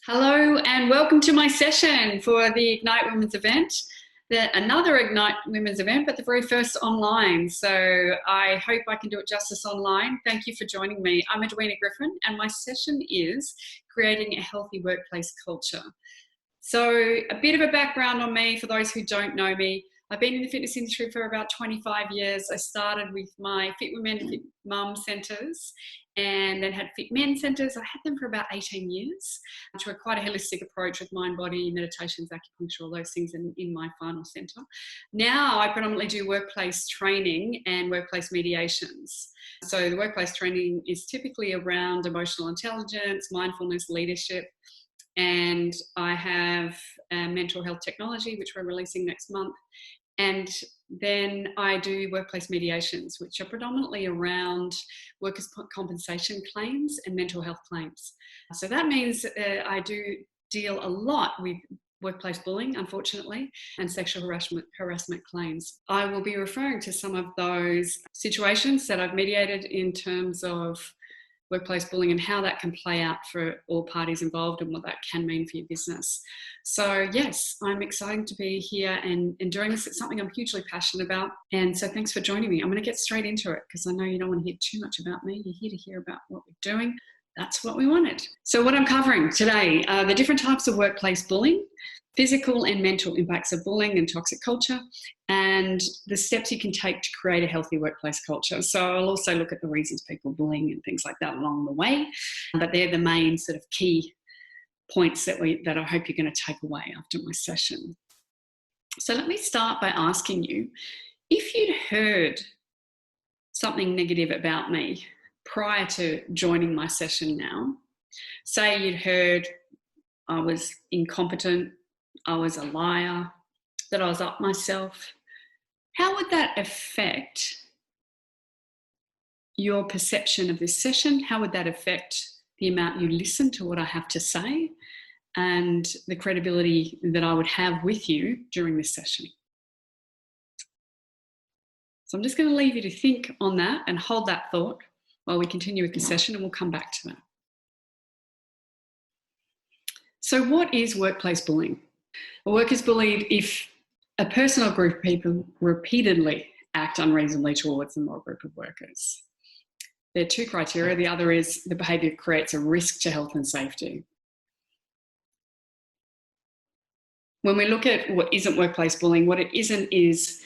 Hello and welcome to my session for the Ignite Women's event, another Ignite Women's event, but the very first online. So I hope I can do it justice online. Thank you for joining me. I'm Edwina Griffin and my session is creating a healthy workplace culture. So a bit of a background on me for those who don't know me. I've been in the fitness industry for about 25 years. I started with my Fit Women, Fit Mum centres and then had Fit Men centres. I had them for about 18 years, which were quite a holistic approach with mind, body, meditations, acupuncture, all those things in my final centre. Now I predominantly do workplace training and workplace mediations. So the workplace training is typically around emotional intelligence, mindfulness, leadership, and I have mental health technology, which we're releasing next month. And then I do workplace mediations, which are predominantly around workers' compensation claims and mental health claims. So that means I do deal a lot with workplace bullying, unfortunately, and sexual harassment claims. I will be referring to some of those situations that I've mediated in terms of workplace bullying and how that can play out for all parties involved and what that can mean for your business. So yes, I'm excited to be here and doing this. It's something I'm hugely passionate about. And so thanks for joining me. I'm going to get straight into it because I know you don't want to hear too much about me. You're here to hear about what we're doing. That's what we wanted. So what I'm covering today are the different types of workplace bullying, physical and mental impacts of bullying and toxic culture, and the steps you can take to create a healthy workplace culture. So I'll also look at the reasons people bullying and things like that along the way, but they're the main sort of key points that I hope you're going to take away after my session. So let me start by asking you, if you'd heard something negative about me prior to joining my session now, say you'd heard I was incompetent, I was a liar, that I was up myself, how would that affect your perception of this session? How would that affect the amount you listen to what I have to say and the credibility that I would have with you during this session? So I'm just going to leave you to think on that and hold that thought while we continue with the session, and we'll come back to that. So what is workplace bullying? A worker is bullied if a person or group of people repeatedly act unreasonably towards them or a group of workers. There are two criteria. The other is the behaviour creates a risk to health and safety. When we look at what isn't workplace bullying, what it isn't is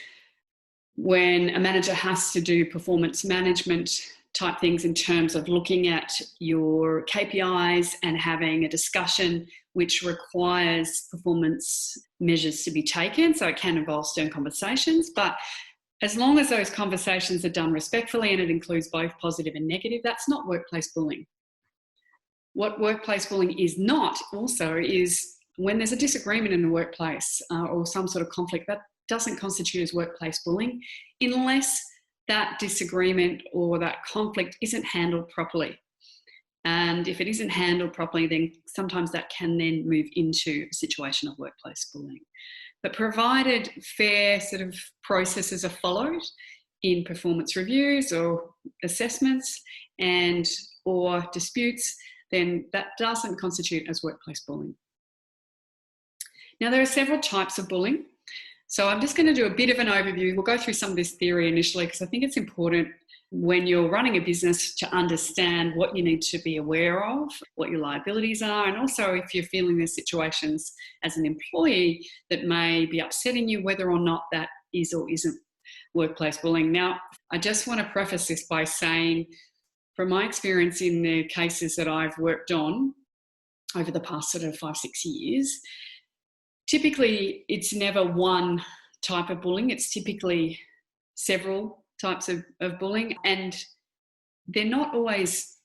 when a manager has to do performance management type things in terms of looking at your KPIs and having a discussion which requires performance measures to be taken. So it can involve stern conversations, but as long as those conversations are done respectfully and it includes both positive and negative, that's not workplace bullying. What workplace bullying is not also is when there's a disagreement in the workplace or some sort of conflict, that doesn't constitute as workplace bullying unless that disagreement or that conflict isn't handled properly. And if it isn't handled properly, then sometimes that can then move into a situation of workplace bullying. But provided fair sort of processes are followed in performance reviews or assessments and or disputes, then that doesn't constitute as workplace bullying. Now, there are several types of bullying. So I'm just going to do a bit of an overview. We'll go through some of this theory initially because I think it's important when you're running a business to understand what you need to be aware of, what your liabilities are, and also if you're feeling there's situations as an employee that may be upsetting you, whether or not that is or isn't workplace bullying. Now, I just want to preface this by saying, from my experience in the cases that I've worked on over the past sort of 5-6 years, typically it's never one type of bullying, it's typically several types of bullying, and they're not always,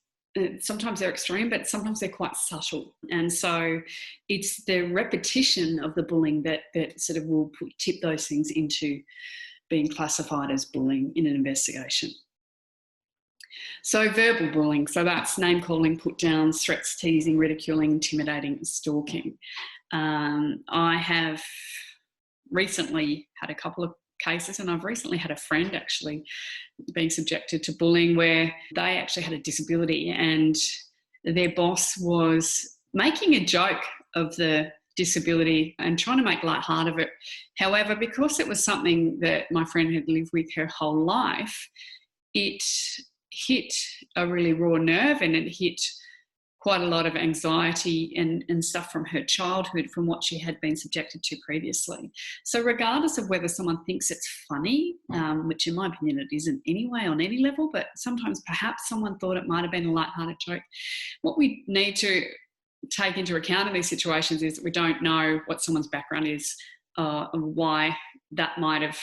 sometimes they're extreme, but sometimes they're quite subtle. And so it's the repetition of the bullying that sort of will tip those things into being classified as bullying in an investigation. So verbal bullying, so that's name calling, put downs, threats, teasing, ridiculing, intimidating, and stalking. I have recently had a couple of cases, and I've recently had a friend actually being subjected to bullying where they actually had a disability and their boss was making a joke of the disability and trying to make lighthearted of it. However, because it was something that my friend had lived with her whole life, it hit a really raw nerve, and it hit quite a lot of anxiety and stuff from her childhood, from what she had been subjected to previously. So regardless of whether someone thinks it's funny, which in my opinion it isn't anyway on any level, but sometimes perhaps someone thought it might have been a lighthearted joke, what we need to take into account in these situations is that we don't know what someone's background is, and why that might have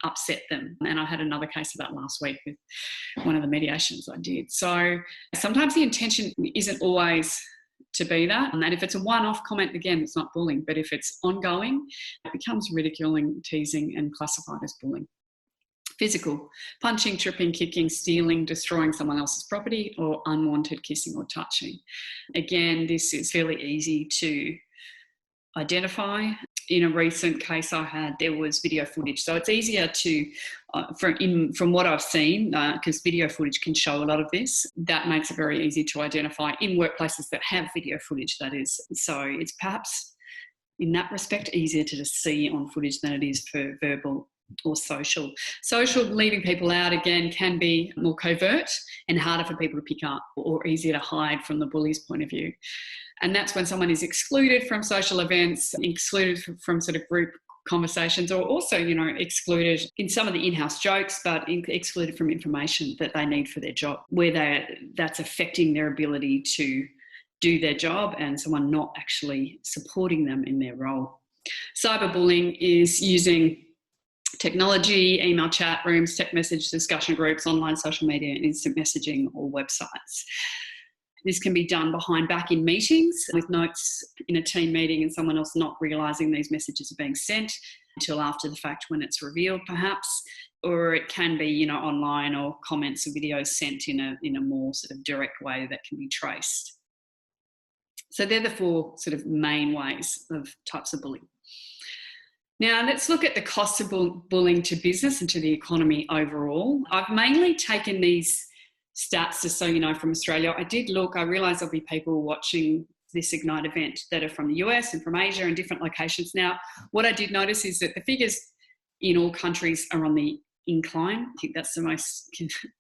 upset them. And I had another case of that last week with one of the mediations I did. So sometimes the intention isn't always to be that. And if it's a one-off comment, again, it's not bullying. But if it's ongoing, it becomes ridiculing, teasing, and classified as bullying. Physical: punching, tripping, kicking, stealing, destroying someone else's property, or unwanted kissing or touching. Again, this is fairly easy to identify. In a recent case I had, there was video footage. So it's easier to, from what I've seen, because video footage can show a lot of this, that makes it very easy to identify in workplaces that have video footage, that is. So it's perhaps, in that respect, easier to just see on footage than it is for verbal or social. Social, leaving people out, again, can be more covert and harder for people to pick up, or easier to hide from the bully's point of view. And that's when someone is excluded from social events, excluded from sort of group conversations, or also, excluded in some of the in-house jokes, but excluded from information that they need for their job, where that's affecting their ability to do their job and someone not actually supporting them in their role. Cyberbullying is using technology, email chat rooms, text message discussion groups, online social media, and instant messaging or websites. This can be done behind back in meetings with notes in a team meeting and someone else not realising these messages are being sent until after the fact when it's revealed perhaps, or it can be, online or comments or videos sent in a more sort of direct way that can be traced. So they're the four sort of main ways of types of bullying. Now, let's look at the costs of bullying to business and to the economy overall. I've mainly taken these stats just so you know from Australia. I realise there'll be people watching this Ignite event that are from the US and from Asia and different locations. Now, what I did notice is that the figures in all countries are on the incline. I think that's the most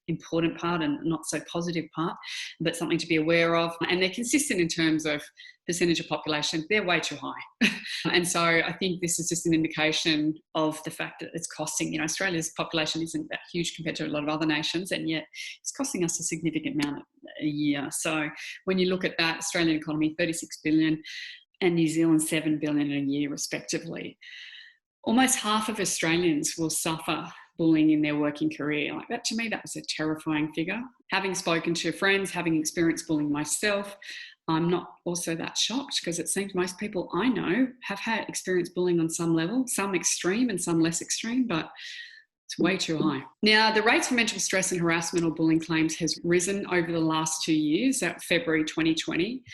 important part and not so positive part, but something to be aware of. And they're consistent in terms of percentage of population. They're way too high. And so I think this is just an indication of the fact that it's costing, Australia's population isn't that huge compared to a lot of other nations, and yet it's costing us a significant amount a year. So when you look at that, Australian economy, 36 billion, and New Zealand, 7 billion a year respectively. Almost half of Australians will suffer bullying in their working career. Like that, to me, that was a terrifying figure. Having spoken to friends, having experienced bullying myself, I'm not also that shocked, because it seems most people I know have had experienced bullying on some level, some extreme and some less extreme, but it's way too high. Now, the rates for mental stress and harassment or bullying claims has risen over the last 2 years, at February 2020.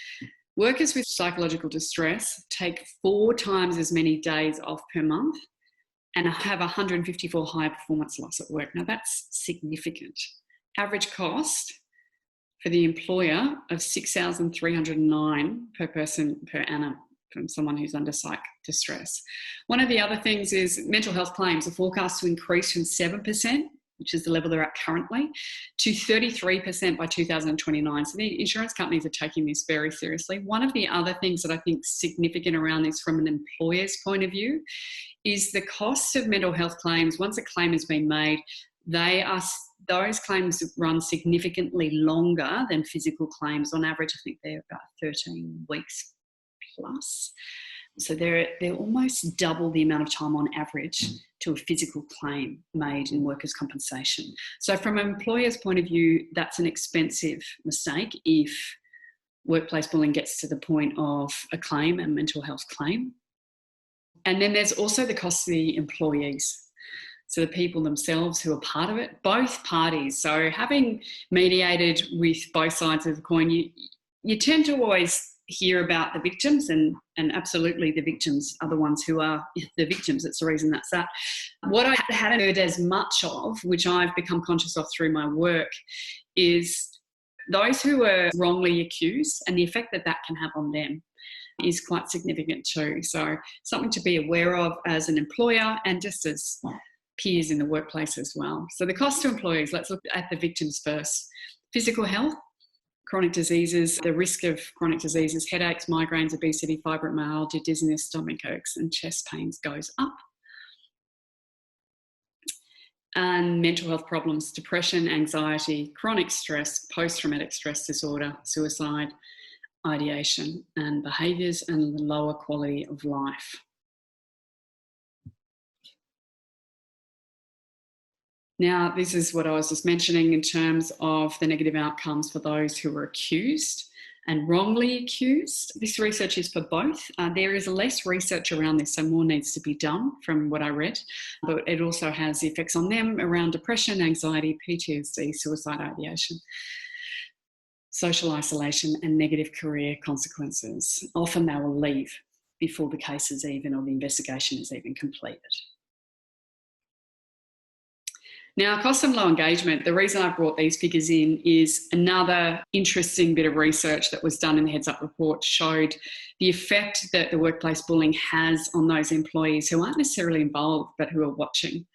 Workers with psychological distress take 4 times as many days off per month and have 154 higher performance loss at work. Now, that's significant. Average cost for the employer of $6,309 per person per annum from someone who's under psych distress. One of the other things is mental health claims are forecast to increase from 7%, which is the level they're at currently, to 33% by 2029. So the insurance companies are taking this very seriously. One of the other things that I think is significant around this from an employer's point of view is the cost of mental health claims. Once a claim has been made, those claims run significantly longer than physical claims. On average, I think they're about 13 weeks plus. So they're almost double the amount of time on average to a physical claim made in workers' compensation. So from an employer's point of view, that's an expensive mistake if workplace bullying gets to the point of a claim, a mental health claim. And then there's also the cost to the employees. So the people themselves who are part of it, both parties. So having mediated with both sides of the coin, you tend to always hear about the victims, and absolutely the victims are the ones who are the victims. It's the reason that's that. What I hadn't heard as much of, which I've become conscious of through my work, is those who are wrongly accused and the effect that that can have on them is quite significant too. So something to be aware of as an employer and just as peers in the workplace as well. So the cost to employees, let's look at the victims first. Physical health, chronic diseases, the risk of chronic diseases, headaches, migraines, obesity, fibromyalgia, dizziness, stomach aches and chest pains goes up. And mental health problems, depression, anxiety, chronic stress, post-traumatic stress disorder, suicide, ideation and behaviours, and the lower quality of life. Now, this is what I was just mentioning in terms of the negative outcomes for those who were accused and wrongly accused. This research is for both. There is less research around this, so more needs to be done from what I read. But it also has the effects on them around depression, anxiety, PTSD, suicide ideation, social isolation and negative career consequences. Often they will leave before the case is even or the investigation is even completed. Now, cost and low engagement, the reason I brought these figures in is another interesting bit of research that was done in the Heads Up report showed the effect that the workplace bullying has on those employees who aren't necessarily involved but who are watching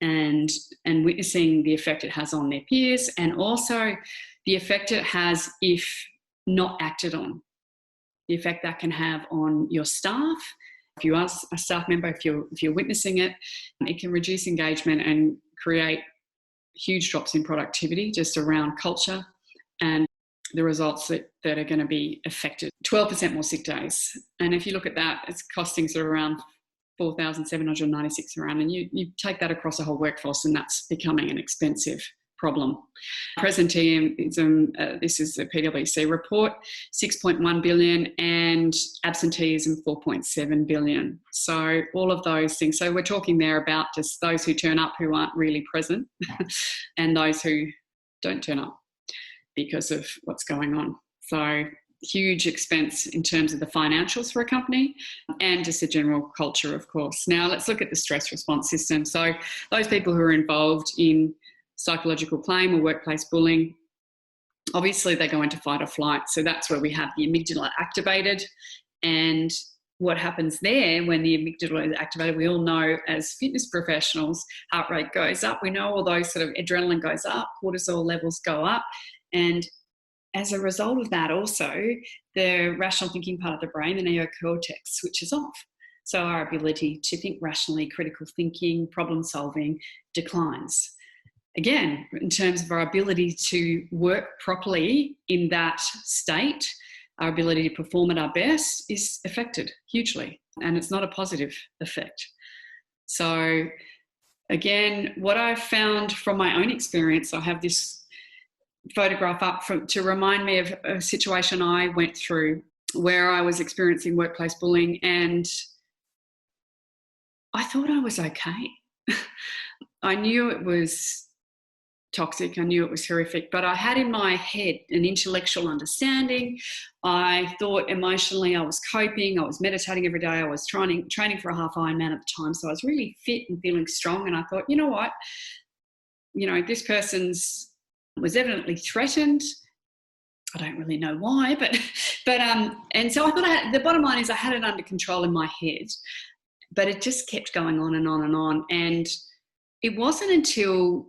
and witnessing the effect it has on their peers, and also the effect it has if not acted on, the effect that can have on your staff. If you are a staff member, if you're witnessing it, it can reduce engagement and create huge drops in productivity just around culture and the results that are going to be affected. 12% more sick days. And if you look at that, it's costing sort of around 4,796 around, and you take that across a whole workforce and that's becoming an expensive problem. Presenteeism, this is the PwC report, 6.1 billion, and absenteeism 4.7 billion. So all of those things. So we're talking there about just those who turn up who aren't really present and those who don't turn up because of what's going on. So huge expense in terms of the financials for a company and just the general culture, of course. Now let's look at the stress response system. So those people who are involved in psychological claim or workplace bullying, obviously they go into fight or flight. So that's where we have the amygdala activated. And what happens there when the amygdala is activated, we all know as fitness professionals, heart rate goes up. We know all those sort of adrenaline goes up, cortisol levels go up. And as a result of that also, the rational thinking part of the brain, the neocortex, switches off. So our ability to think rationally, critical thinking, problem solving declines. Again, in terms of our ability to work properly in that state, our ability to perform at our best is affected hugely, and it's not a positive effect. So again, what I've found from my own experience, I have this photograph up to remind me of a situation I went through where I was experiencing workplace bullying, and I thought I was okay. I knew it was toxic, I knew it was horrific, but I had in my head an intellectual understanding. I thought emotionally I was coping, I was meditating every day, I was training for a half Ironman at the time, so I was really fit and feeling strong, and I thought, you know what, this person's was evidently threatened. I don't really know why, but and so I thought the bottom line is I had it under control in my head, but it just kept going on and on and on. And it wasn't until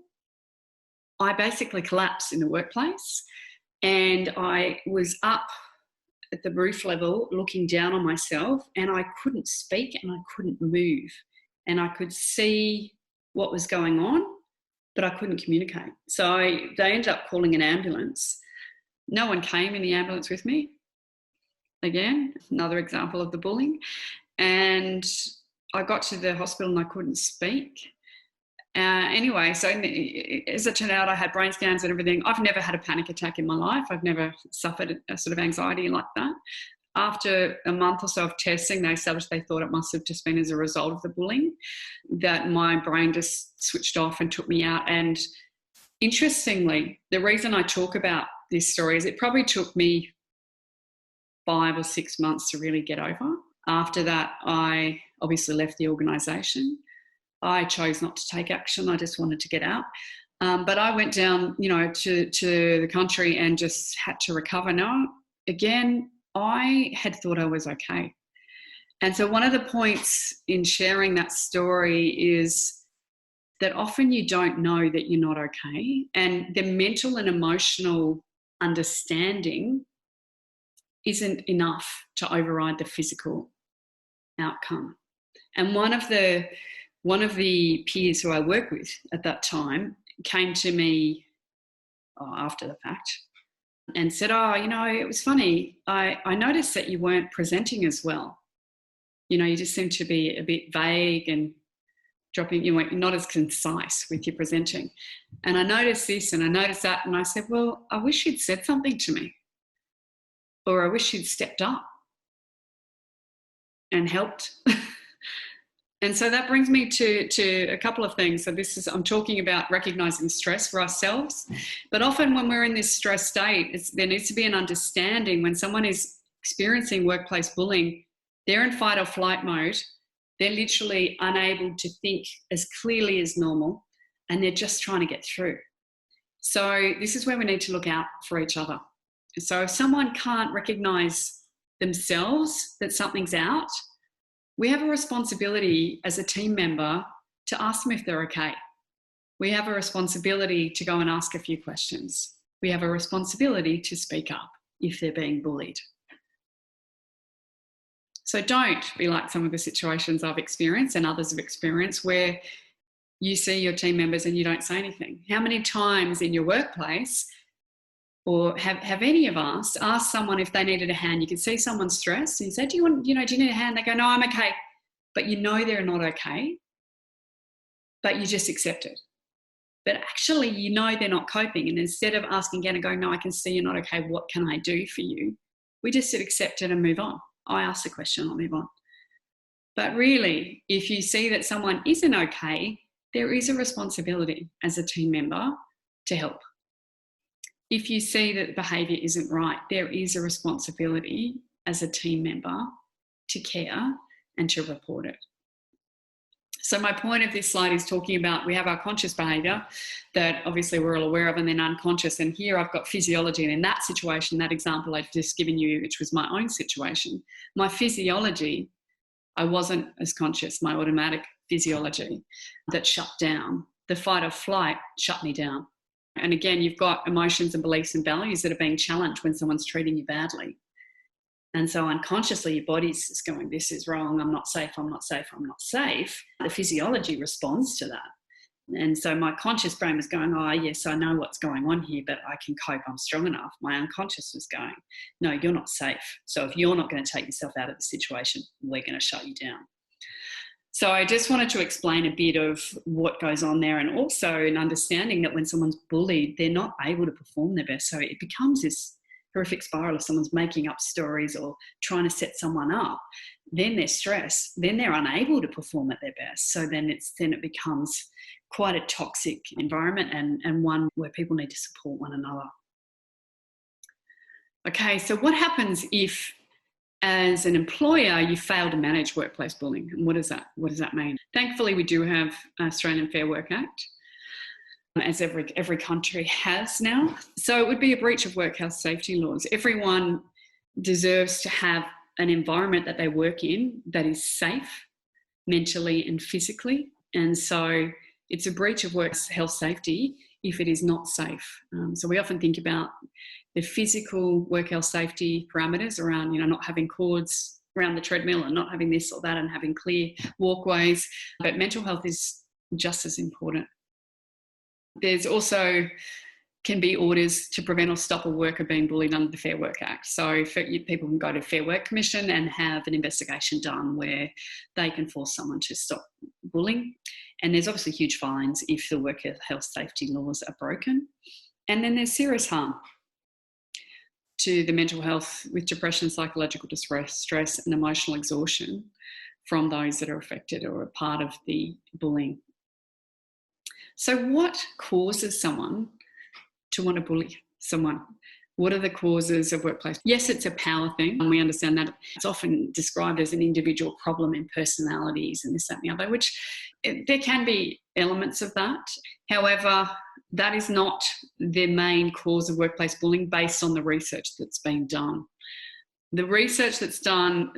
I basically collapsed in the workplace and I was up at the roof level looking down on myself, and I couldn't speak and I couldn't move, and I could see what was going on, but I couldn't communicate. So they ended up calling an ambulance. No one came in the ambulance with me. Again, another example of the bullying. And I got to the hospital and I couldn't speak. Anyway, so as it turned out, I had brain scans and everything. I've never had a panic attack in my life. I've never suffered a sort of anxiety like that. After a month or so of testing, they established they thought it must have just been as a result of the bullying, that my brain just switched off and took me out. And interestingly, the reason I talk about this story is it probably took me 5 or 6 months to really get over. After that, I obviously left the organisation. I chose not to take action. I just wanted to get out. But I went down, to the country and just had to recover. Now, again, I had thought I was okay. And so one of the points in sharing that story is that often you don't know that you're not okay. And the mental and emotional understanding isn't enough to override the physical outcome. And one of the peers who I worked with at that time came to me after the fact and said, it was funny. I noticed that you weren't presenting as well. You just seem to be a bit vague and dropping, not as concise with your presenting. And I noticed this and I noticed that. And I said, well, I wish you'd said something to me. Or I wish you'd stepped up and helped. And so that brings me to a couple of things. So I'm talking about recognizing stress for ourselves. But often when we're in this stress state, there needs to be an understanding when someone is experiencing workplace bullying, they're in fight or flight mode. They're literally unable to think as clearly as normal, and they're just trying to get through. So this is where we need to look out for each other. So if someone can't recognize themselves that something's out, we have a responsibility as a team member to ask them if they're okay. We have a responsibility to go and ask a few questions. We have a responsibility to speak up if they're being bullied. So don't be like some of the situations I've experienced and others have experienced where you see your team members and you don't say anything. How many times in your workplace, or have any of us asked someone if they needed a hand? You can see someone's stressed and you say, do you need a hand? They go, no, I'm okay. But they're not okay, but you just accept it. But actually, they're not coping. And instead of asking again and going, no, I can see you're not okay. What can I do for you? We just accept it and move on. I ask the question, I'll move on. But really, if you see that someone isn't okay, there is a responsibility as a team member to help. If you see that the behaviour isn't right, there is a responsibility as a team member to care and to report it. So my point of this slide is talking about, we have our conscious behaviour that obviously we're all aware of, and then unconscious. And here I've got physiology. And in that situation, that example I've just given you, which was my own situation, my physiology, I wasn't as conscious, my automatic physiology that shut down. The fight or flight shut me down. And again, you've got emotions and beliefs and values that are being challenged when someone's treating you badly. And so unconsciously, your body's just going, this is wrong, I'm not safe, I'm not safe, I'm not safe. The physiology responds to that. And so my conscious brain was going, oh, yes, I know what's going on here, but I can cope, I'm strong enough. My unconscious was going, no, you're not safe. So if you're not going to take yourself out of the situation, we're going to shut you down. So I just wanted to explain a bit of what goes on there, and also an understanding that when someone's bullied, they're not able to perform their best. So it becomes this horrific spiral. If someone's making up stories or trying to set someone up, then they're stressed, then they're unable to perform at their best. So then it becomes quite a toxic environment, and one where people need to support one another. Okay, so what happens if, as an employer, you fail to manage workplace bullying? And what does that mean? Thankfully, we do have an Australian Fair Work Act, as every country has now. So it would be a breach of work health safety laws. Everyone deserves to have an environment that they work in that is safe mentally and physically. And so it's a breach of work health safety if it is not safe. So we often think about the physical work health safety parameters around, not having cords around the treadmill and not having this or that and having clear walkways. But mental health is just as important. There's also can be orders to prevent or stop a worker being bullied under the Fair Work Act. So people can go to Fair Work Commission and have an investigation done where they can force someone to stop bullying. And there's obviously huge fines if the work health safety laws are broken. And then there's serious harm to the mental health with depression, psychological distress, stress and emotional exhaustion from those that are affected or are part of the bullying. So what causes someone to want to bully someone? What are the causes of workplace? Yes, it's a power thing, and we understand that. It's often described as an individual problem in personalities and this, that and the other, which there can be elements of that. However, that is not the main cause of workplace bullying based on the research that's been done. The research that's done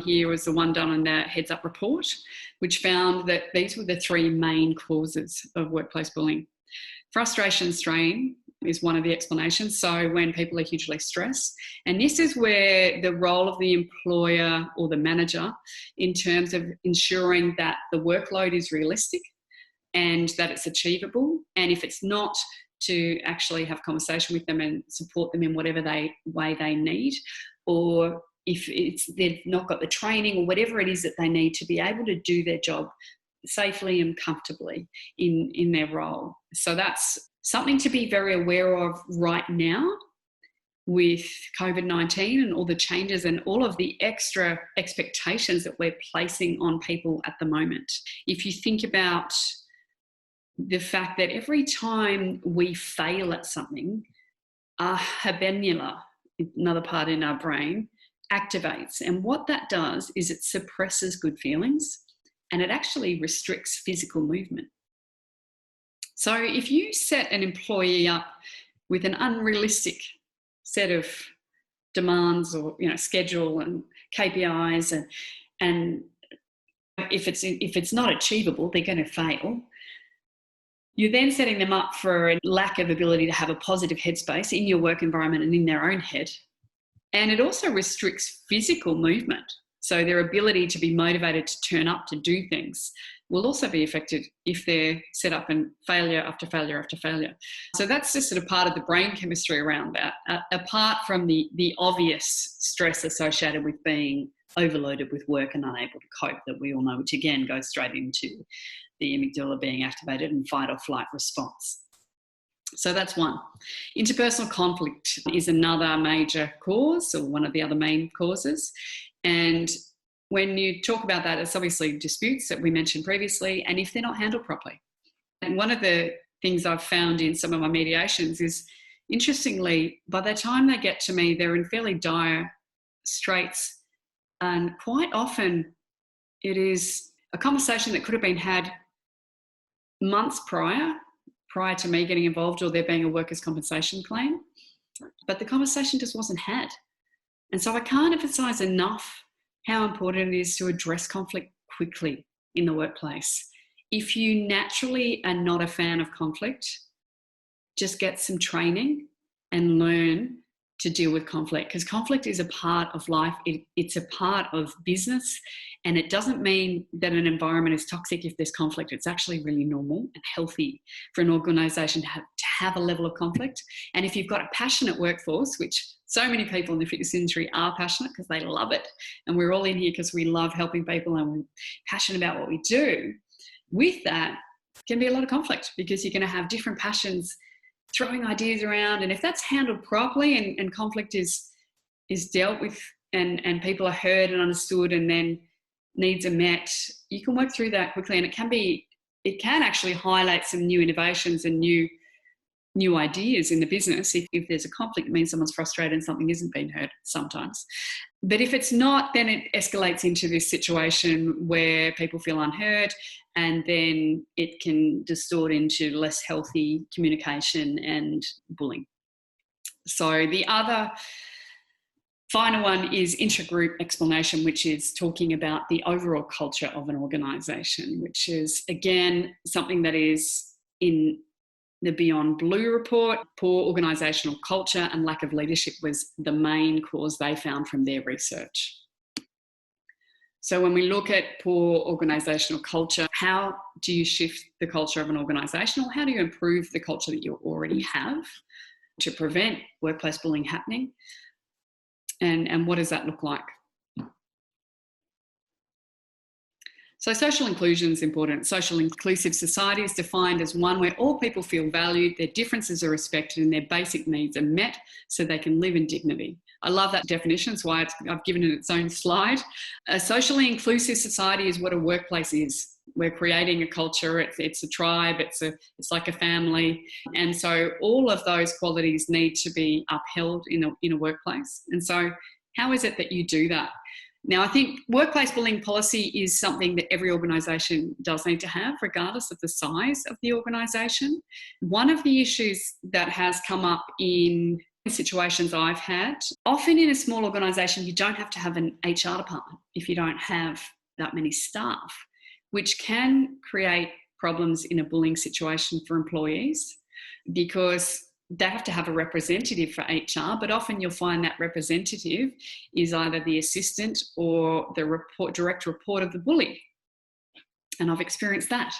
here was the one done in the Heads Up report, which found that these were the three main causes of workplace bullying. Frustration and strain is one of the explanations. So when people are hugely stressed, and this is where the role of the employer or the manager in terms of ensuring that the workload is realistic and that it's achievable, and if it's not, to actually have conversation with them and support them in whatever way they need, or if they've not got the training or whatever it is that they need to be able to do their job safely and comfortably in their role. So that's something to be very aware of right now with COVID-19 and all the changes and all of the extra expectations that we're placing on people at the moment. If you think about the fact that every time we fail at something, our habenula, another part in our brain, activates. And what that does is it suppresses good feelings and it actually restricts physical movement. So if you set an employee up with an unrealistic set of demands or schedule and KPIs, and if it's not achievable, they're going to fail. You're then setting them up for a lack of ability to have a positive headspace in your work environment and in their own head. And it also restricts physical movement. So their ability to be motivated to turn up to do things will also be affected if they're set up in failure after failure after failure. So that's just sort of part of the brain chemistry around that, apart from the obvious stress associated with being overloaded with work and unable to cope that we all know, which again goes straight into the amygdala being activated and fight or flight response. So that's one. Interpersonal conflict is another major cause, or one of the other main causes. And when you talk about that, it's obviously disputes that we mentioned previously, and if they're not handled properly. And one of the things I've found in some of my mediations is, interestingly, by the time they get to me, they're in fairly dire straits. And quite often it is a conversation that could have been had months prior to me getting involved or there being a workers' compensation claim, but the conversation just wasn't had. And so I can't emphasise enough how important it is to address conflict quickly in the workplace. If you naturally are not a fan of conflict, just get some training and learn to deal with conflict, because conflict is a part of life. It's a part of business, and it doesn't mean that an environment is toxic if there's conflict. It's actually really normal and healthy for an organisation to have a level of conflict. And if you've got a passionate workforce, which so many people in the fitness industry are passionate because they love it, and we're all in here because we love helping people and we're passionate about what we do, with that can be a lot of conflict because you're going to have different passions throwing ideas around. And if that's handled properly and conflict is dealt with and people are heard and understood and then needs are met, you can work through that quickly. And it can actually highlight some new innovations and new ideas in the business. If there's a conflict, it means someone's frustrated and something isn't being heard sometimes. But if it's not, then it escalates into this situation where people feel unheard, and then it can distort into less healthy communication and bullying. So the other final one is Intergroup Explanation, which is talking about the overall culture of an organisation, which is, again, something that is in the Beyond Blue report. Poor organisational culture and lack of leadership was the main cause they found from their research. So when we look at poor organisational culture, how do you shift the culture of an organisation, or how do you improve the culture that you already have to prevent workplace bullying happening? And what does that look like? So social inclusion is important. Social inclusive society is defined as one where all people feel valued, their differences are respected, and their basic needs are met so they can live in dignity. I love that definition. That's why I've given it its own slide. A socially inclusive society is what a workplace is. We're creating a culture. It's a tribe. It's like a family. And so all of those qualities need to be upheld in a workplace. And so how is it that you do that? Now, I think workplace bullying policy is something that every organisation does need to have, regardless of the size of the organisation. One of the issues that has come up in situations I've had, often in a small organisation, you don't have to have an HR department if you don't have that many staff, which can create problems in a bullying situation for employees because they have to have a representative for HR, but often you'll find that representative is either the assistant or the direct report of the bully. And I've experienced that.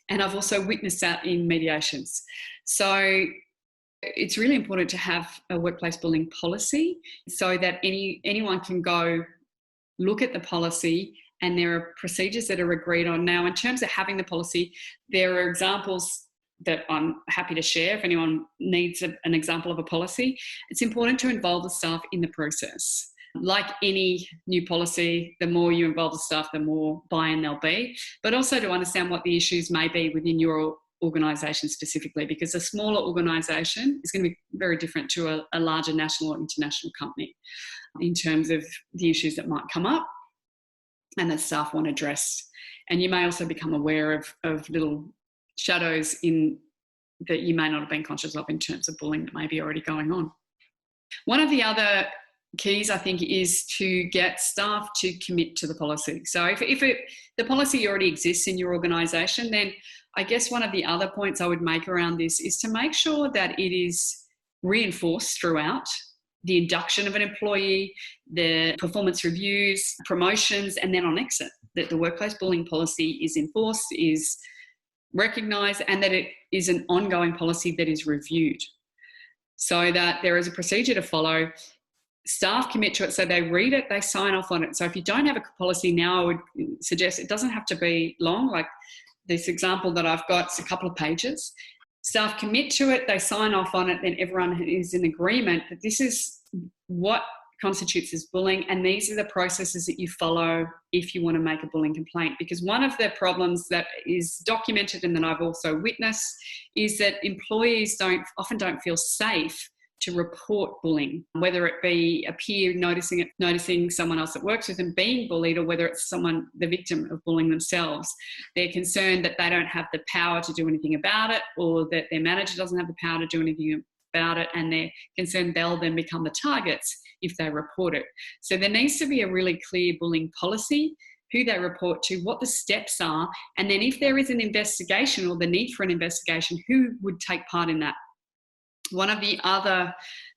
And I've also witnessed that in mediations. So it's really important to have a workplace bullying policy so that anyone can go look at the policy, and there are procedures that are agreed on. Now, in terms of having the policy, there are examples that I'm happy to share if anyone needs an example of a policy. It's important to involve the staff in the process. Like any new policy, the more you involve the staff, the more buy-in there'll be, but also to understand what the issues may be within your organisation specifically, because a smaller organisation is going to be very different to a larger national or international company in terms of the issues that might come up and that staff want addressed. And you may also become aware of little shadows that you may not have been conscious of in terms of bullying that may be already going on. One of the other keys, I think, is to get staff to commit to the policy. So if the policy already exists in your organisation, then I guess one of the other points I would make around this is to make sure that it is reinforced throughout the induction of an employee, the performance reviews, promotions, and then on exit, that the workplace bullying policy is enforced, is recognised, and that it is an ongoing policy that is reviewed so that there is a procedure to follow. Staff commit to it, so they read it, they sign off on it. So if you don't have a policy now, I would suggest it doesn't have to be long. Like this example that I've got, it's a couple of pages. Staff commit to it, they sign off on it, then everyone is in agreement that this is what constitutes as bullying, and these are the processes that you follow if you want to make a bullying complaint. Because one of the problems that is documented and that I've also witnessed is that employees often don't feel safe to report bullying, whether it be a peer noticing someone else that works with them being bullied, or whether it's the victim of bullying themselves. They're concerned that they don't have the power to do anything about it, or that their manager doesn't have the power to do anything about it, and they're concerned they'll then become the targets if they report it. So there needs to be a really clear bullying policy, who they report to, what the steps are, and then if there is an investigation or the need for an investigation, who would take part in that. One of the other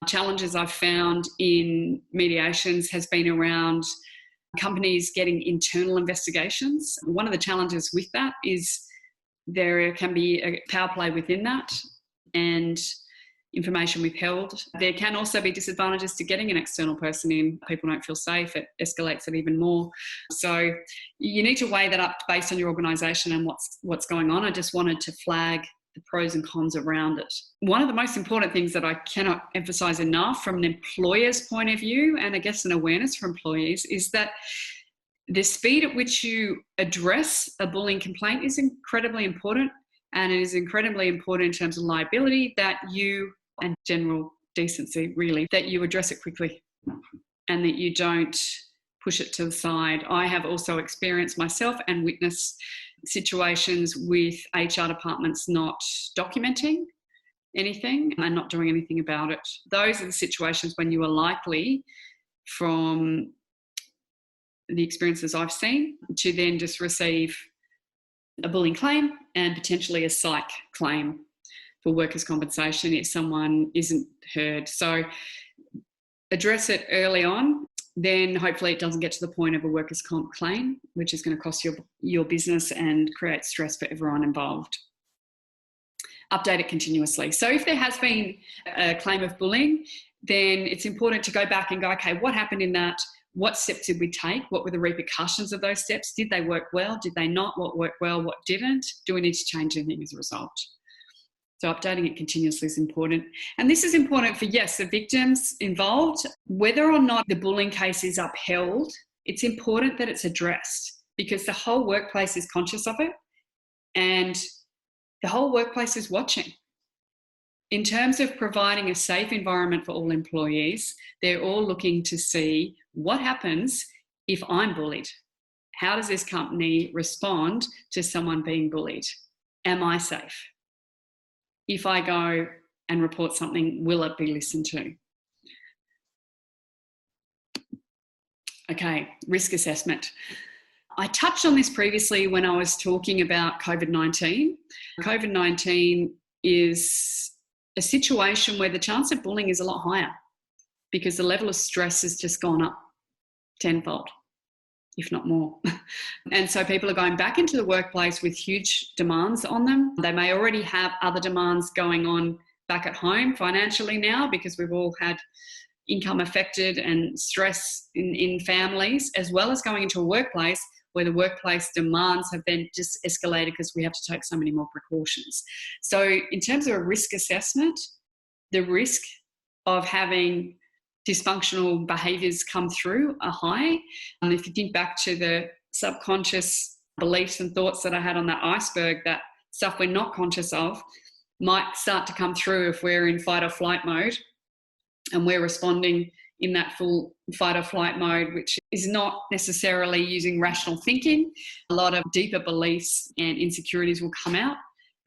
challenges I've found in mediations has been around companies getting internal investigations. One of the challenges with that is there can be a power play within that and information withheld. There can also be disadvantages to getting an external person in. People don't feel safe, it escalates it even more. So you need to weigh that up based on your organisation and what's going on. I just wanted to flag the pros and cons around it. One of the most important things that I cannot emphasise enough from an employer's point of view, and I guess an awareness for employees, is that the speed at which you address a bullying complaint is incredibly important, and it is incredibly important in terms of liability that you, and general decency really, that you address it quickly and that you don't push it to the side. I have also experienced myself and witnessed situations with HR departments not documenting anything and not doing anything about it. Those are the situations when you are likely, from the experiences I've seen, to then just receive a bullying claim and potentially a psych claim for workers' compensation if someone isn't heard. So address it early on. Then hopefully it doesn't get to the point of a workers' comp claim, which is going to cost your business and create stress for everyone involved. Update it continuously. So if there has been a claim of bullying, then it's important to go back and go, okay, what happened in that? What steps did we take? What were the repercussions of those steps? Did they work well? Did they not? What worked well? What didn't? Do we need to change anything as a result? So updating it continuously is important. And this is important for, yes, the victims involved. Whether or not the bullying case is upheld, it's important that it's addressed because the whole workplace is conscious of it and the whole workplace is watching. In terms of providing a safe environment for all employees, they're all looking to see what happens if I'm bullied? How does this company respond to someone being bullied? Am I safe? If I go and report something, will it be listened to? Okay, risk assessment. I touched on this previously when I was talking about COVID-19. COVID-19 is a situation where the chance of bullying is a lot higher because the level of stress has just gone up tenfold, if not more. And so people are going back into the workplace with huge demands on them. They may already have other demands going on back at home financially now because we've all had income affected and stress in families, as well as going into a workplace where the workplace demands have then just escalated because we have to take so many more precautions. So in terms of a risk assessment, the risk of having dysfunctional behaviours come through are high. And if you think back to the subconscious beliefs and thoughts that I had on that iceberg, that stuff we're not conscious of might start to come through if we're in fight or flight mode and we're responding in that full fight or flight mode, which is not necessarily using rational thinking. A lot of deeper beliefs and insecurities will come out,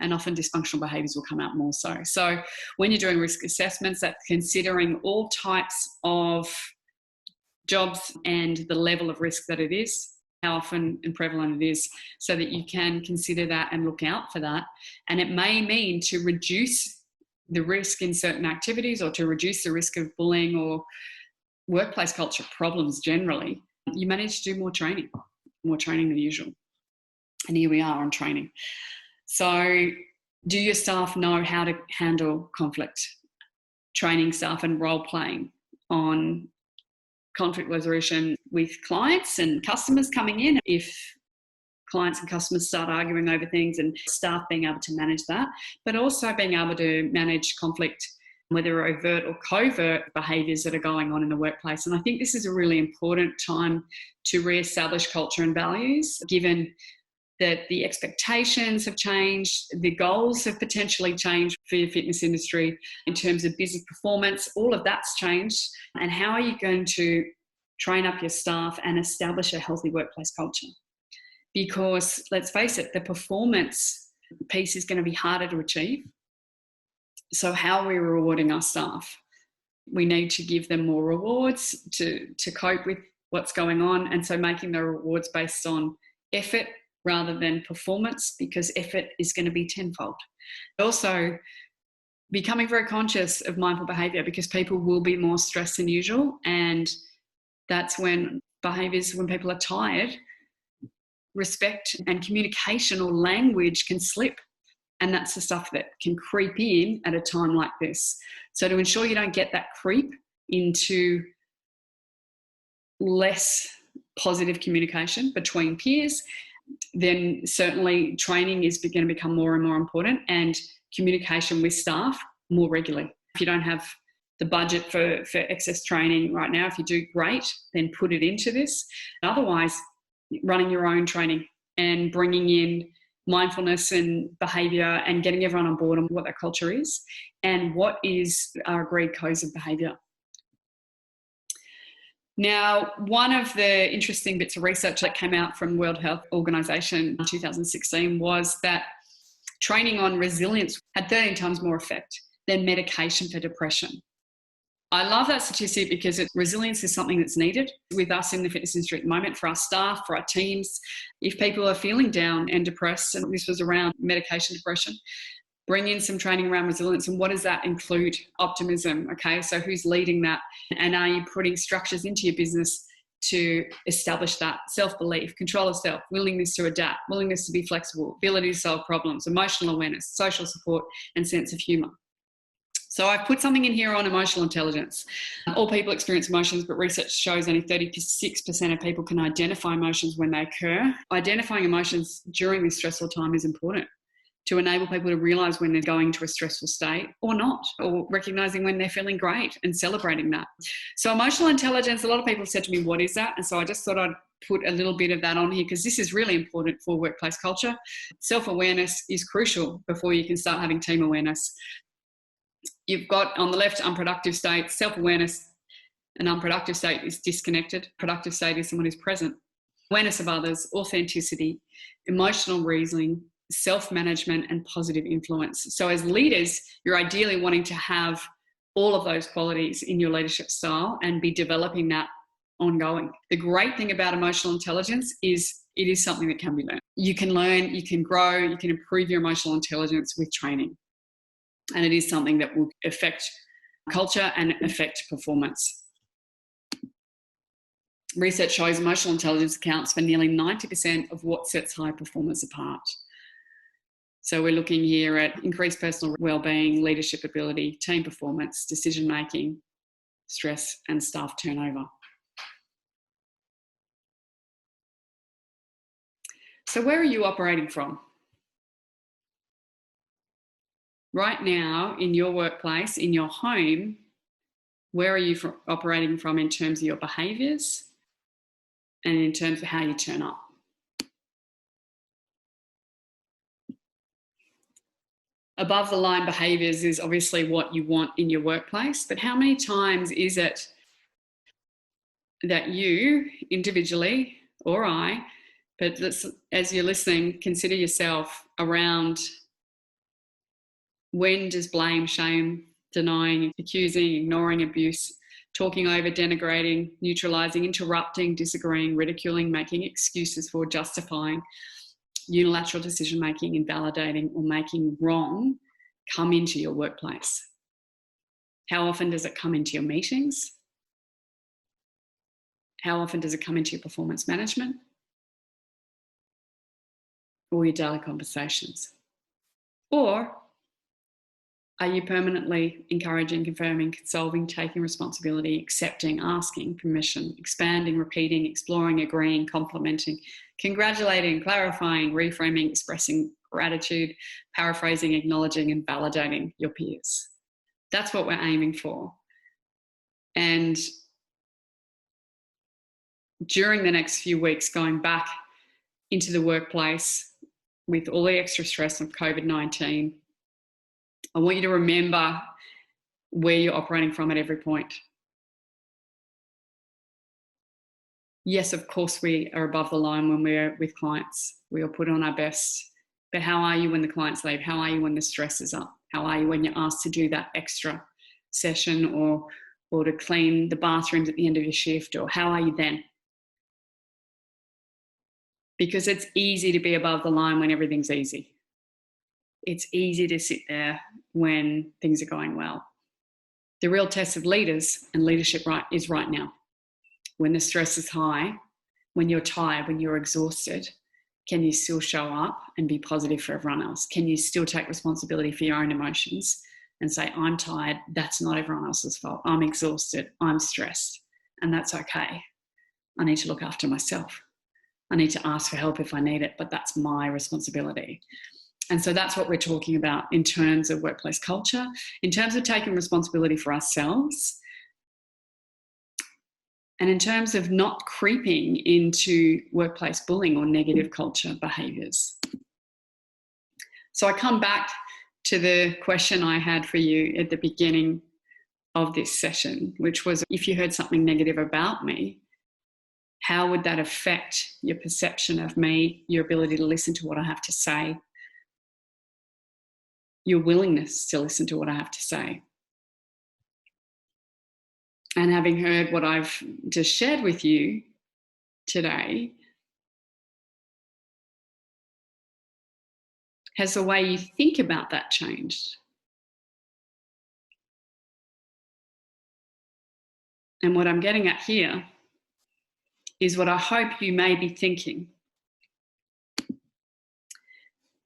and often dysfunctional behaviours will come out more so. So when you're doing risk assessments, that's considering all types of jobs and the level of risk that it is, how often and prevalent it is, so that you can consider that and look out for that. And it may mean to reduce the risk in certain activities or to reduce the risk of bullying or workplace culture problems generally. You manage to do more training than usual. And here we are on training. So do your staff know how to handle conflict? Training staff and role playing on conflict resolution with clients and customers coming in. If clients and customers start arguing over things, and staff being able to manage that, but also being able to manage conflict, whether overt or covert behaviours that are going on in the workplace. And I think this is a really important time to re-establish culture and values, given that the expectations have changed, the goals have potentially changed for your fitness industry in terms of business performance. All of that's changed. And how are you going to train up your staff and establish a healthy workplace culture? Because let's face it, the performance piece is going to be harder to achieve. So how are we rewarding our staff? We need to give them more rewards to cope with what's going on. And so making the rewards based on effort rather than performance, because effort is going to be tenfold. Also, becoming very conscious of mindful behaviour, because people will be more stressed than usual. And that's when behaviours, when people are tired, respect and communication or language can slip. And that's the stuff that can creep in at a time like this. So to ensure you don't get that creep into less positive communication between peers, then certainly training is going to become more and more important, and communication with staff more regularly. If you don't have the budget for excess training right now, if you do, great, then put it into this. Otherwise, running your own training and bringing in mindfulness and behaviour and getting everyone on board on what that culture is and what is our agreed codes of behaviour. Now, one of the interesting bits of research that came out from World Health Organization in 2016 was that training on resilience had 13 times more effect than medication for depression. I love that statistic because resilience is something that's needed with us in the fitness industry at the moment, for our staff, for our teams. If people are feeling down and depressed, and this was around medication depression, bring in some training around resilience. And what does that include? Optimism. Okay, so who's leading that? And are you putting structures into your business to establish that? Self-belief, control of self, willingness to adapt, willingness to be flexible, ability to solve problems, emotional awareness, social support, and sense of humour. So I've put something in here on emotional intelligence. All people experience emotions, but research shows only 36% of people can identify emotions when they occur. Identifying emotions during this stressful time is important to enable people to realise when they're going to a stressful state or not, or recognising when they're feeling great and celebrating that. So emotional intelligence, a lot of people have said to me, what is that? And so I just thought I'd put a little bit of that on here because this is really important for workplace culture. Self-awareness is crucial before you can start having team awareness. You've got on the left unproductive states, self-awareness, An unproductive state is disconnected. Productive state is someone who's present. Awareness of others, authenticity, emotional reasoning, self-management, and positive influence. So as leaders, you're ideally wanting to have all of those qualities in your leadership style and be developing that ongoing. The great thing about emotional intelligence is it is something that can be learned. You can learn, you can grow, you can improve your emotional intelligence with training. And it is something that will affect culture and affect performance. Research shows emotional intelligence accounts for nearly 90% of what sets high performers apart. So we're looking here at increased personal well-being, leadership ability, team performance, decision-making, stress, and staff turnover. So where are you operating from? Right now, in your workplace, in your home, where are you operating from in terms of your behaviours and in terms of how you turn up? Above the line behaviours is obviously what you want in your workplace, but how many times is it that you individually, or I, but as you're listening, consider yourself around when does blame, shame, denying, accusing, ignoring, abuse, talking over, denigrating, neutralising, interrupting, disagreeing, ridiculing, making excuses for, justifying, unilateral decision-making, invalidating, or making wrong come into your workplace? How often does it come into your meetings? How often does it come into your performance management or your daily conversations? Or are you permanently encouraging, confirming, solving, taking responsibility, accepting, asking permission, expanding, repeating, exploring, agreeing, complimenting, congratulating, clarifying, reframing, expressing gratitude, paraphrasing, acknowledging, and validating your peers? That's what we're aiming for. And during the next few weeks, going back into the workplace with all the extra stress of COVID-19, I want you to remember where you're operating from at every point. Yes, of course, we are above the line when we're with clients. We all put on our best. But how are you when the clients leave? How are you when the stress is up? How are you when you're asked to do that extra session or to clean the bathrooms at the end of your shift? Or how are you then? Because it's easy to be above the line when everything's easy. It's easy to sit there when things are going well. The real test of leaders and leadership is right now. When the stress is high, when you're tired, when you're exhausted, can you still show up and be positive for everyone else? Can you still take responsibility for your own emotions and say, I'm tired, that's not everyone else's fault. I'm exhausted, I'm stressed, and that's okay. I need to look after myself. I need to ask for help if I need it, but that's my responsibility. And so that's what we're talking about in terms of workplace culture, in terms of taking responsibility for ourselves, and in terms of not creeping into workplace bullying or negative culture behaviours. So I come back to the question I had for you at the beginning of this session, which was, if you heard something negative about me, how would that affect your perception of me, your ability to listen to what I have to say, your willingness to listen to what I have to say? And having heard what I've just shared with you today, has the way you think about that changed? And what I'm getting at here is what I hope you may be thinking.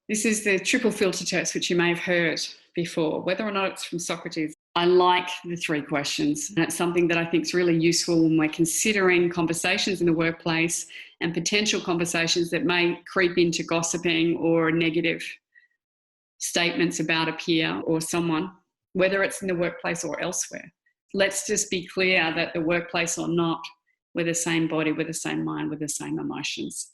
This is the triple filter test, which you may have heard before, whether or not it's from Socrates. I like the 3 questions, and it's something that I think is really useful when we're considering conversations in the workplace and potential conversations that may creep into gossiping or negative statements about a peer or someone, whether it's in the workplace or elsewhere. Let's just be clear that the workplace or not, we're the same body, we're the same mind, we're the same emotions.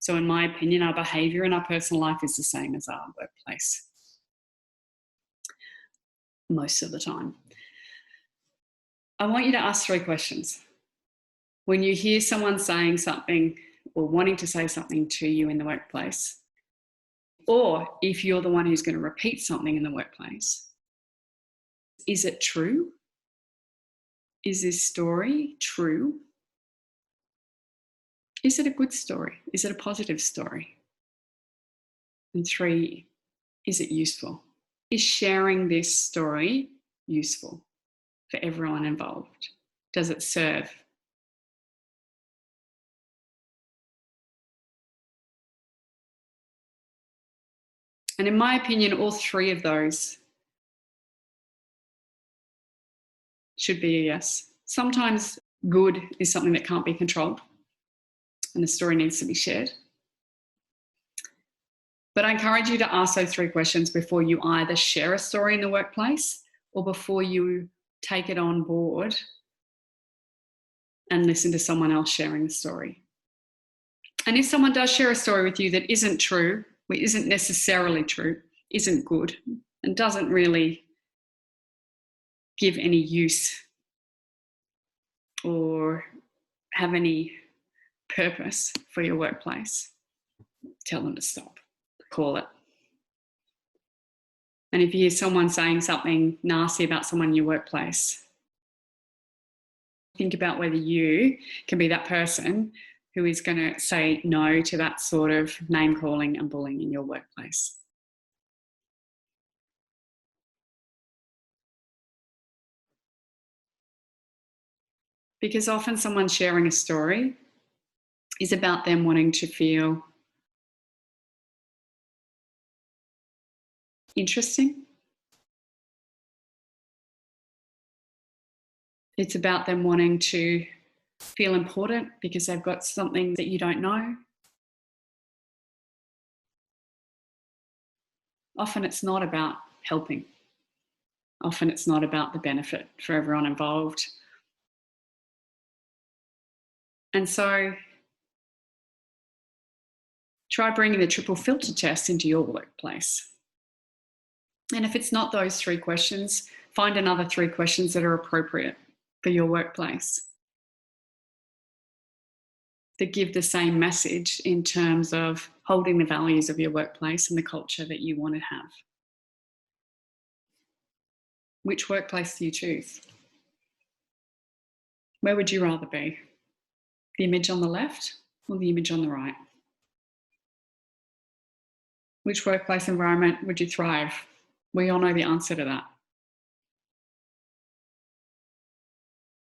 So in my opinion, our behaviour in our personal life is the same as our workplace, most of the time. I want you to ask 3 questions. When you hear someone saying something or wanting to say something to you in the workplace, or if you're the one who's going to repeat something in the workplace, is it true? Is this story true? Is it a good story? Is it a positive story? And 3, is it useful? Is sharing this story useful for everyone involved? Does it serve? And in my opinion, all 3 of those should be a yes. Sometimes good is something that can't be controlled and the story needs to be shared. But I encourage you to ask those 3 questions before you either share a story in the workplace or before you take it on board and listen to someone else sharing the story. And if someone does share a story with you that isn't true, isn't necessarily true, isn't good, and doesn't really give any use or have any purpose for your workplace, tell them to stop. Call it. And if you hear someone saying something nasty about someone in your workplace, think about whether you can be that person who is going to say no to that sort of name calling and bullying in your workplace. Because often someone sharing a story is about them wanting to feel interesting. It's about them wanting to feel important because they've got something that you don't know. Often it's not about helping. Often it's not about the benefit for everyone involved. And so try bringing the triple filter test into your workplace. And if it's not those 3 questions, find another 3 questions that are appropriate for your workplace, that give the same message in terms of holding the values of your workplace and the culture that you want to have. Which workplace do you choose? Where would you rather be? The image on the left or the image on the right? Which workplace environment would you thrive? We all know the answer to that.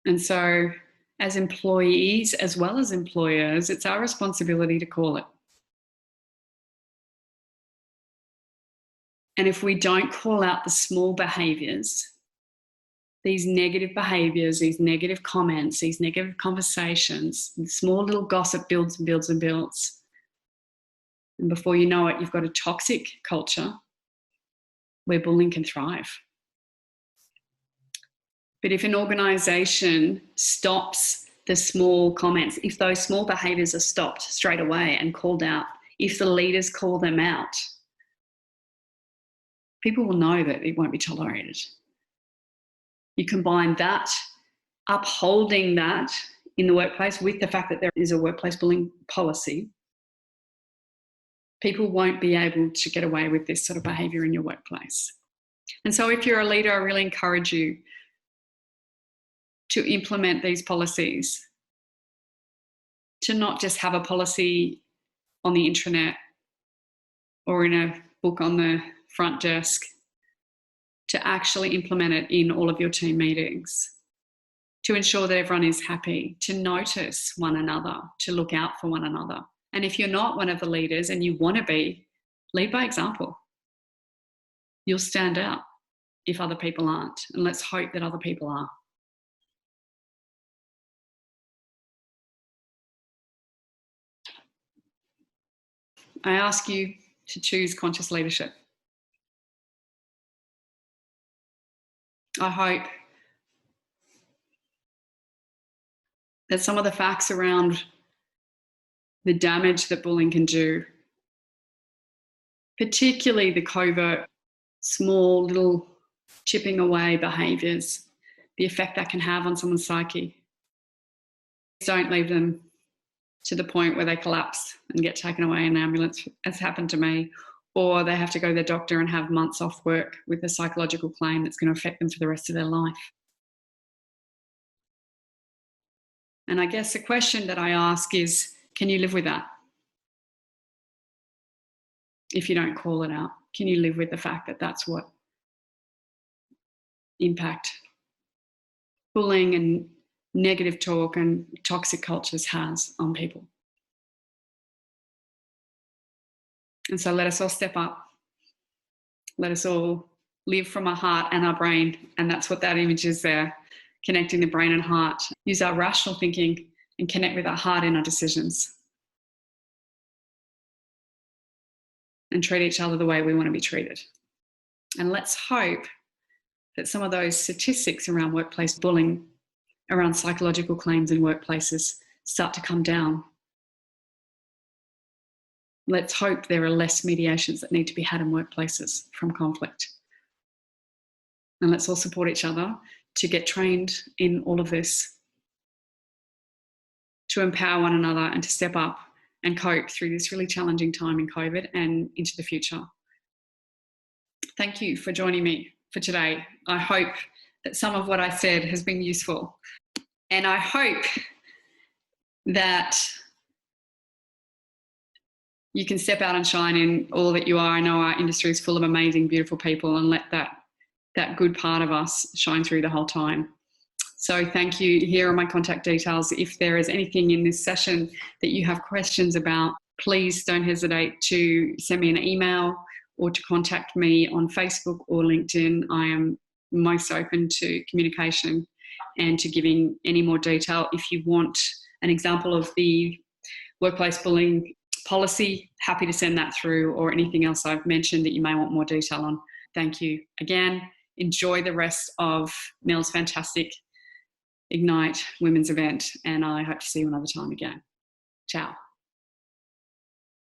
And so as employees as well as employers, it's our responsibility to call it. And if we don't call out the small behaviours, these negative behaviours, these negative comments, these negative conversations, the small little gossip builds and builds and builds. And before you know it, you've got a toxic culture where bullying can thrive. But if an organisation stops the small comments, if those small behaviours are stopped straight away and called out, if the leaders call them out, people will know that it won't be tolerated. You combine that, upholding that in the workplace with the fact that there is a workplace bullying policy, people won't be able to get away with this sort of behaviour in your workplace. And so if you're a leader, I really encourage you to implement these policies, to not just have a policy on the intranet or in a book on the front desk, to actually implement it in all of your team meetings, to ensure that everyone is happy, to notice one another, to look out for one another. And if you're not one of the leaders and you want to be, lead by example. You'll stand out if other people aren't, and let's hope that other people are. I ask you to choose conscious leadership. I hope that some of the facts around the damage that bullying can do, particularly the covert, small little chipping away behaviours the effect that can have on someone's psyche. Don't leave them to the point where they collapse and get taken away in an ambulance, as happened to me, or they have to go to their doctor and have months off work with a psychological claim that's going to affect them for the rest of their life. And I guess the question that I ask is, can you live with that? If you don't call it out, can you live with the fact that that's what impact bullying and negative talk and toxic cultures has on people? And so let us all step up. Let us all live from our heart and our brain. And that's what that image is there, connecting the brain and heart. Use our rational thinking and connect with our heart in our decisions. And treat each other the way we want to be treated. And let's hope that some of those statistics around workplace bullying, around psychological claims in workplaces, start to come down. Let's hope there are less mediations that need to be had in workplaces from conflict. And let's all support each other to get trained in all of this, to empower one another and to step up and cope through this really challenging time in COVID and into the future. Thank you for joining me for today. I hope that some of what I said has been useful. And I hope that you can step out and shine in all that you are. I know our industry is full of amazing, beautiful people, and let that good part of us shine through the whole time. So thank you. Here are my contact details. If there is anything in this session that you have questions about, please don't hesitate to send me an email or to contact me on Facebook or LinkedIn. I am most open to communication and to giving any more detail. If you want an example of the workplace bullying policy, happy to send that through, or anything else I've mentioned that you may want more detail on. Thank you again. Enjoy the rest of Mel's fantastic Ignite Women's event, and I hope to see you another time again. Ciao.